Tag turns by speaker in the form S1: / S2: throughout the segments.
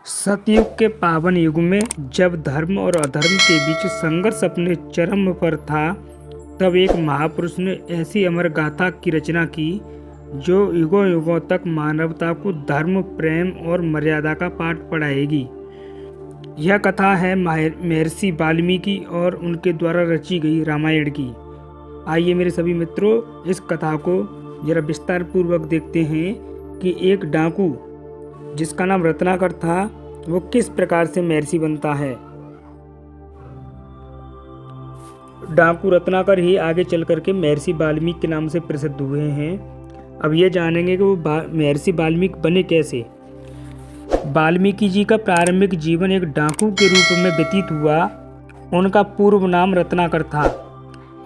S1: सतयुग के पावन युग में जब धर्म और अधर्म के बीच संघर्ष अपने चरम पर था, तब एक महापुरुष ने ऐसी अमर गाथा की रचना की जो युगों युगों तक मानवता को धर्म, प्रेम और मर्यादा का पाठ पढ़ाएगी। यह कथा है महर्षि वाल्मीकि और उनके द्वारा रची गई रामायण की। आइए मेरे सभी मित्रों, इस कथा को जरा विस्तार पूर्वक देखते हैं कि एक डाकू जिसका नाम रत्नाकर था, वो किस प्रकार से महर्षि बनता है। डाकू रत्नाकर ही आगे चल करके महर्षि वाल्मीकि के नाम से प्रसिद्ध हुए हैं। अब ये जानेंगे कि वो महर्षि वाल्मीकि बने कैसे। वाल्मीकि जी का प्रारंभिक जीवन एक डाकू के रूप में व्यतीत हुआ। उनका पूर्व नाम रत्नाकर था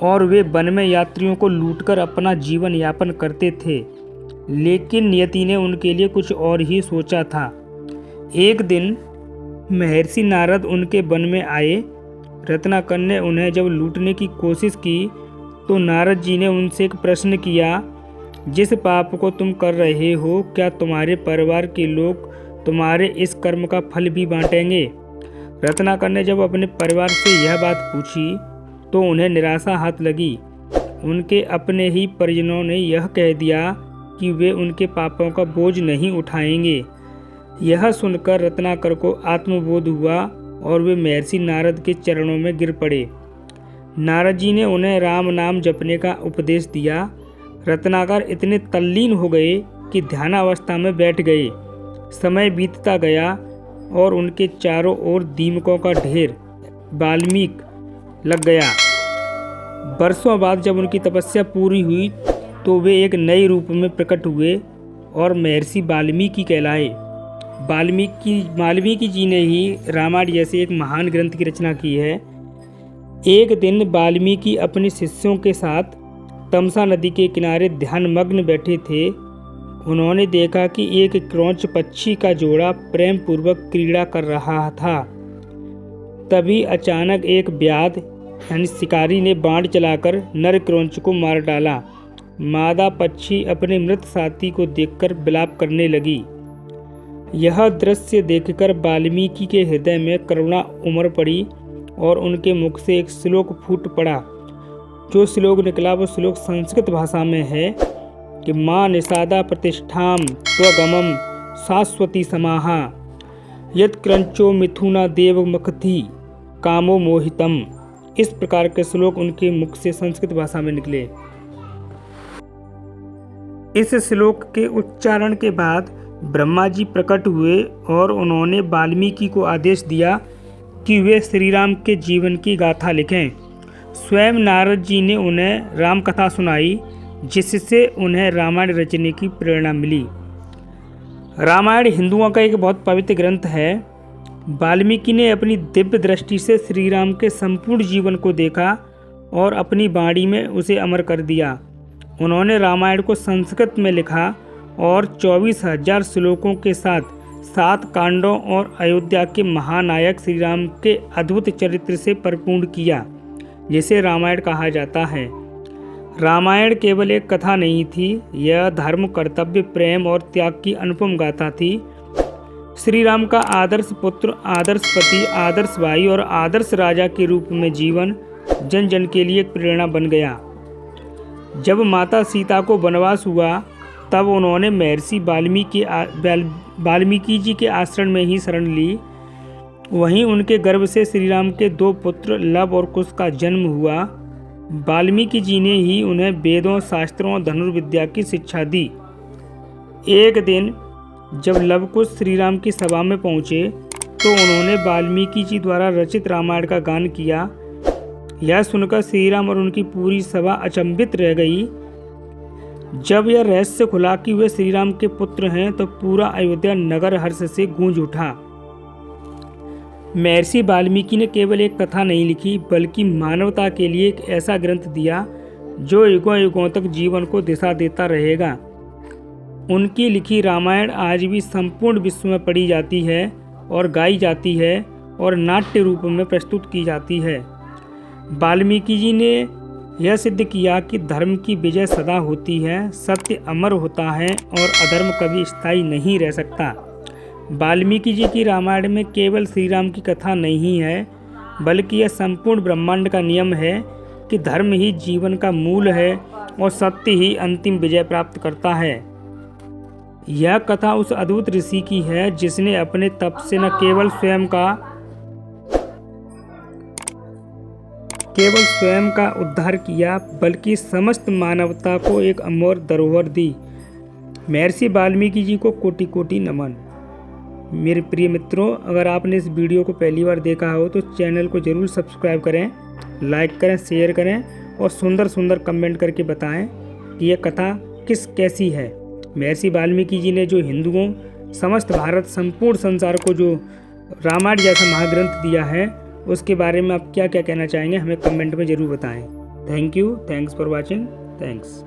S1: और वे वन में यात्रियों को लूटकर अपना जीवन यापन करते थे, लेकिन नियति ने उनके लिए कुछ और ही सोचा था। एक दिन महर्षि नारद उनके वन में आए। रत्नाकर ने उन्हें जब लूटने की कोशिश की तो नारद जी ने उनसे एक प्रश्न किया, जिस पाप को तुम कर रहे हो, क्या तुम्हारे परिवार के लोग तुम्हारे इस कर्म का फल भी बांटेंगे? रत्नाकर ने जब अपने परिवार से यह बात पूछी तो उन्हें निराशा हाथ लगी। उनके अपने ही परिजनों ने यह कह दिया कि वे उनके पापों का बोझ नहीं उठाएंगे। यह सुनकर रत्नाकर को आत्मबोध हुआ और वे महर्षि नारद के चरणों में गिर पड़े। नारद जी ने उन्हें राम नाम जपने का उपदेश दिया। रत्नाकर इतने तल्लीन हो गए कि ध्यानावस्था में बैठ गए। समय बीतता गया और उनके चारों ओर दीमकों का ढेर वाल्मीकि लग गया। वर्षों बाद जब उनकी तपस्या पूरी हुई तो वे एक नए रूप में प्रकट हुए और महर्षि वाल्मीकि कहलाए। वाल्मीकि जी ने ही रामायण जैसे एक महान ग्रंथ की रचना की है। एक दिन वाल्मीकि अपने शिष्यों के साथ तमसा नदी के किनारे ध्यानमग्न बैठे थे। उन्होंने देखा कि एक क्रौंच पक्षी का जोड़ा प्रेम पूर्वक क्रीड़ा कर रहा था। तभी अचानक एक व्याध यानी शिकारी ने बाण चलाकर नर क्रौंच को मार डाला। मादा पक्षी अपने मृत साथी को देखकर विलाप करने लगी। यह दृश्य देखकर वाल्मीकि के हृदय में करुणा उमड़ पड़ी और उनके मुख से एक श्लोक फूट पड़ा। जो श्लोक निकला वो श्लोक संस्कृत भाषा में है कि माँ निषादा प्रतिष्ठाम त्वगमम शाश्वती समाहा यत् क्रंचो मिथुना देव मखथी कामो मोहितम। इस प्रकार के श्लोक उनके मुख से संस्कृत भाषा में निकले। इस श्लोक के उच्चारण के बाद ब्रह्मा जी प्रकट हुए और उन्होंने वाल्मीकि को आदेश दिया कि वे श्री राम के जीवन की गाथा लिखें। स्वयं नारद जी ने उन्हें राम कथा सुनाई, जिससे उन्हें रामायण रचने की प्रेरणा मिली। रामायण हिंदुओं का एक बहुत पवित्र ग्रंथ है। वाल्मीकि ने अपनी दिव्य दृष्टि से श्री राम के संपूर्ण जीवन को देखा और अपनी वाणी में उसे अमर कर दिया। उन्होंने रामायण को संस्कृत में लिखा और 24,000 श्लोकों के साथ 7 कांडों और अयोध्या के महानायक श्री राम के अद्भुत चरित्र से परिपूर्ण किया, जिसे रामायण कहा जाता है। रामायण केवल एक कथा नहीं थी, यह धर्म, कर्तव्य, प्रेम और त्याग की अनुपम गाथा थी। श्री राम का आदर्श पुत्र, आदर्श पति, आदर्श भाई और आदर्श राजा के रूप में जीवन जन जन के लिए एक प्रेरणा बन गया। जब माता सीता को वनवास हुआ तब उन्होंने महर्षि वाल्मीकि जी के आश्रम में ही शरण ली। वहीं उनके गर्भ से श्री राम के 2 पुत्र लव और कुश का जन्म हुआ। वाल्मीकि जी ने ही उन्हें वेदों, शास्त्रों और धनुर्विद्या की शिक्षा दी। एक दिन जब लव कुश श्री राम की सभा में पहुँचे तो उन्होंने वाल्मीकि जी द्वारा रचित रामायण का गान किया। यह सुनकर श्री राम और उनकी पूरी सभा अचंभित रह गई। जब यह रहस्य खुला कि वे श्री राम के पुत्र हैं तो पूरा अयोध्या नगर हर्ष से गूंज उठा। महर्षि वाल्मीकि ने केवल एक कथा नहीं लिखी, बल्कि मानवता के लिए एक ऐसा ग्रंथ दिया जो युगों युगों तक जीवन को दिशा देता रहेगा। उनकी लिखी रामायण आज भी संपूर्ण विश्व में पढ़ी जाती है और गाई जाती है और नाट्य रूप में प्रस्तुत की जाती है। वाल्मीकि जी ने यह सिद्ध किया कि धर्म की विजय सदा होती है, सत्य अमर होता है और अधर्म कभी स्थायी नहीं रह सकता। वाल्मीकि जी की रामायण में केवल श्री राम की कथा नहीं है, बल्कि यह संपूर्ण ब्रह्मांड का नियम है कि धर्म ही जीवन का मूल है और सत्य ही अंतिम विजय प्राप्त करता है। यह कथा उस अद्भुत ऋषि की है जिसने अपने तप से न केवल स्वयं का उद्धार किया, बल्कि समस्त मानवता को एक अमर धरोहर दी। महर्षि वाल्मीकि जी को कोटि कोटि नमन। मेरे प्रिय मित्रों, अगर आपने इस वीडियो को पहली बार देखा हो तो चैनल को जरूर सब्सक्राइब करें, लाइक करें, शेयर करें और सुंदर सुंदर कमेंट करके बताएं कि यह कथा कैसी है। महर्षि वाल्मीकि जी ने जो हिंदुओं, समस्त भारत, संपूर्ण संसार को जो रामायण जैसा महाग्रंथ दिया है, उसके बारे में आप क्या क्या कहना चाहेंगे, हमें कमेंट में ज़रूर बताएं। Thank you, thanks for watching, thanks.